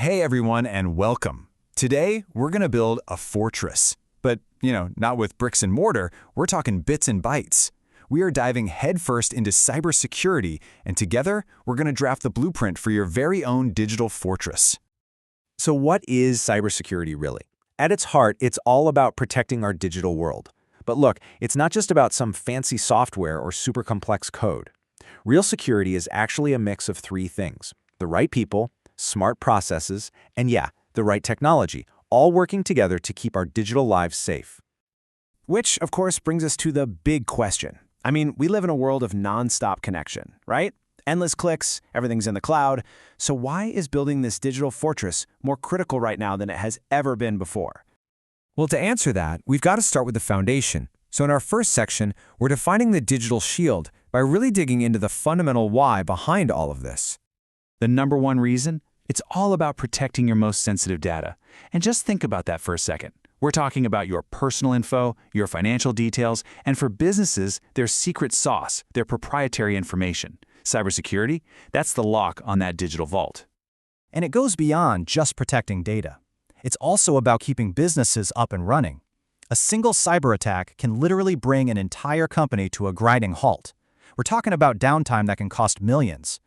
Hey everyone and welcome. Today, we're going to build a fortress. But, not with bricks and mortar, we're talking bits and bytes. We are diving headfirst into cybersecurity, and together, we're going to draft the blueprint for your very own digital fortress. So what is cybersecurity really? At its heart, it's all about protecting our digital world. But look, it's not just about some fancy software or super complex code. Real security is actually a mix of three things: the right people, smart processes, and the right technology, all working together to keep our digital lives safe. Which, of course, brings us to the big question. We live in a world of non-stop connection, right? Endless clicks, everything's in the cloud. So why is building this digital fortress more critical right now than it has ever been before? Well, to answer that, we've got to start with the foundation. So in our first section, we're defining the digital shield by really digging into the fundamental why behind all of this. The number one reason? It's all about protecting your most sensitive data. And just think about that for a second. We're talking about your personal info, your financial details, and for businesses, their secret sauce, their proprietary information. Cybersecurity, that's the lock on that digital vault. And it goes beyond just protecting data. It's also about keeping businesses up and running. A single cyber attack can literally bring an entire company to a grinding halt. We're talking about downtime that can cost millions.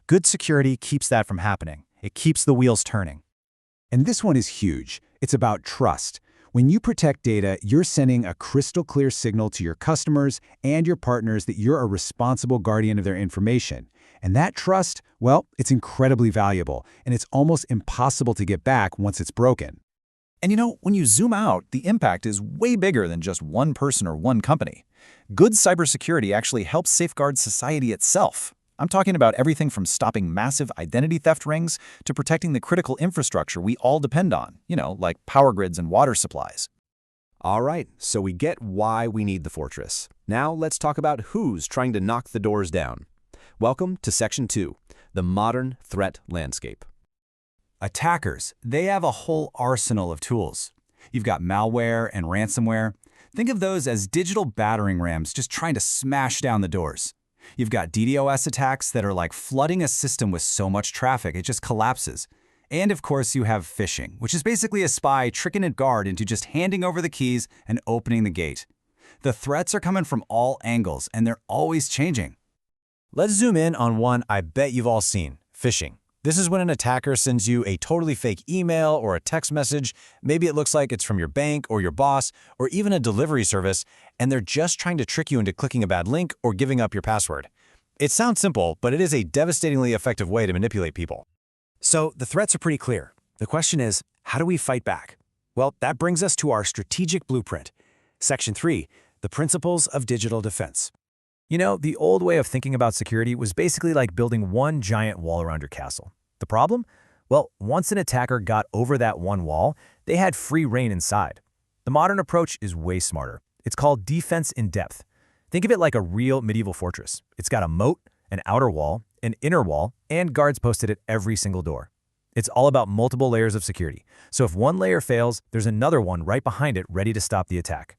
Good security keeps that from happening. It keeps the wheels turning. And this one is huge. It's about trust. When you protect data, you're sending a crystal clear signal to your customers and your partners that you're a responsible guardian of their information. And that trust, well, it's incredibly valuable, and it's almost impossible to get back once it's broken. And when you zoom out, the impact is way bigger than just one person or one company. Good cybersecurity actually helps safeguard society itself. I'm talking about everything from stopping massive identity theft rings to protecting the critical infrastructure we all depend on, like power grids and water supplies. All right, so we get why we need the fortress. Now let's talk about who's trying to knock the doors down. Welcome to Section 2, the modern threat landscape. Attackers, they have a whole arsenal of tools. You've got malware and ransomware. Think of those as digital battering rams just trying to smash down the doors. You've got DDoS attacks that are like flooding a system with so much traffic it just collapses. And of course you have phishing, which is basically a spy tricking a guard into just handing over the keys and opening the gate. The threats are coming from all angles, and they're always changing. Let's zoom in on one I bet you've all seen: phishing. This is when an attacker sends you a totally fake email or a text message. Maybe it looks like it's from your bank or your boss or even a delivery service, and they're just trying to trick you into clicking a bad link or giving up your password. It sounds simple, but it is a devastatingly effective way to manipulate people. So the threats are pretty clear. The question is, how do we fight back? Well, that brings us to our strategic blueprint. Section 3, the principles of digital defense. The old way of thinking about security was basically like building one giant wall around your castle. The problem? Well, once an attacker got over that one wall, they had free reign inside. The modern approach is way smarter. It's called defense in depth. Think of it like a real medieval fortress. It's got a moat, an outer wall, an inner wall, and guards posted at every single door. It's all about multiple layers of security. So if one layer fails, there's another one right behind it ready to stop the attack.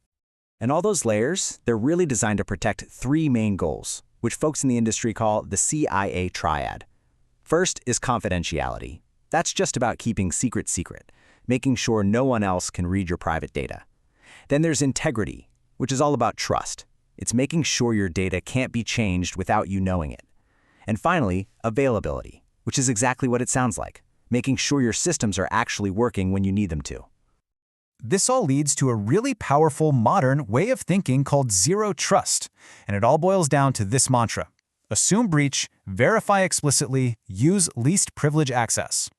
And all those layers, they're really designed to protect three main goals, which folks in the industry call the CIA triad. First is confidentiality. That's just about keeping secret, making sure no one else can read your private data. Then there's integrity, which is all about trust. It's making sure your data can't be changed without you knowing it. And finally, availability, which is exactly what it sounds like, making sure your systems are actually working when you need them to. This all leads to a really powerful modern way of thinking called zero trust, and it all boils down to this mantra: assume breach, verify explicitly, use least privilege access.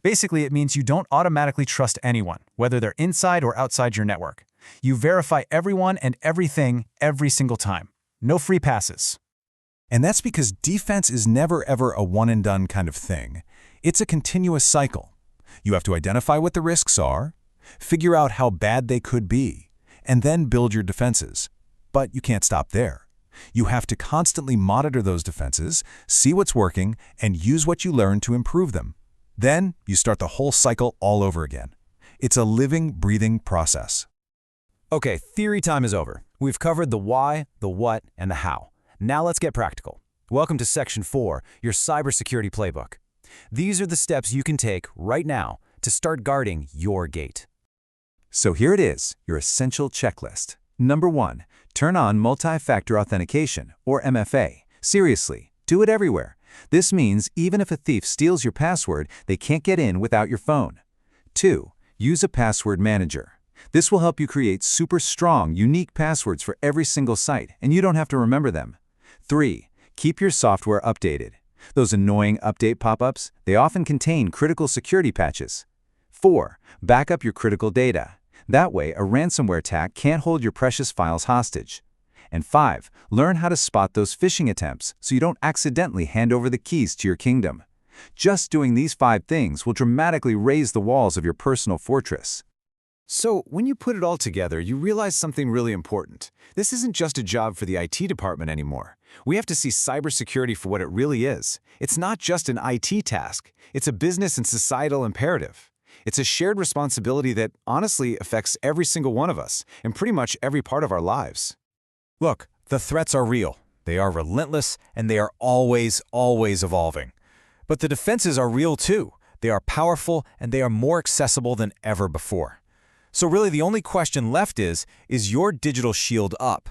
Basically, it means you don't automatically trust anyone, whether they're inside or outside your network. You verify everyone and everything every single time. No free passes. And that's because defense is never ever a one-and-done kind of thing. It's a continuous cycle. You have to identify what the risks are, figure out how bad they could be, and then build your defenses. But you can't stop there. You have to constantly monitor those defenses, see what's working, and use what you learn to improve them. Then you start the whole cycle all over again. It's a living, breathing process. Okay, theory time is over. We've covered the why, the what, and the how. Now let's get practical. Welcome to Section 4, your cybersecurity playbook. These are the steps you can take right now to start guarding your gate. So here it is, your essential checklist. Number 1, turn on multi-factor authentication, or MFA. Seriously, do it everywhere. This means even if a thief steals your password, they can't get in without your phone. 2, use a password manager. This will help you create super strong, unique passwords for every single site, and you don't have to remember them. 3, keep your software updated. Those annoying update pop-ups, they often contain critical security patches. 4, back up your critical data. That way, a ransomware attack can't hold your precious files hostage. And 5, learn how to spot those phishing attempts so you don't accidentally hand over the keys to your kingdom. Just doing these 5 things will dramatically raise the walls of your personal fortress. So, when you put it all together, you realize something really important. This isn't just a job for the IT department anymore. We have to see cybersecurity for what it really is. It's not just an IT task. It's a business and societal imperative. It's a shared responsibility that, honestly, affects every single one of us and pretty much every part of our lives. Look, the threats are real. They are relentless, and they are always evolving. But the defenses are real too. They are powerful, and they are more accessible than ever before. So really the only question left is your digital shield up?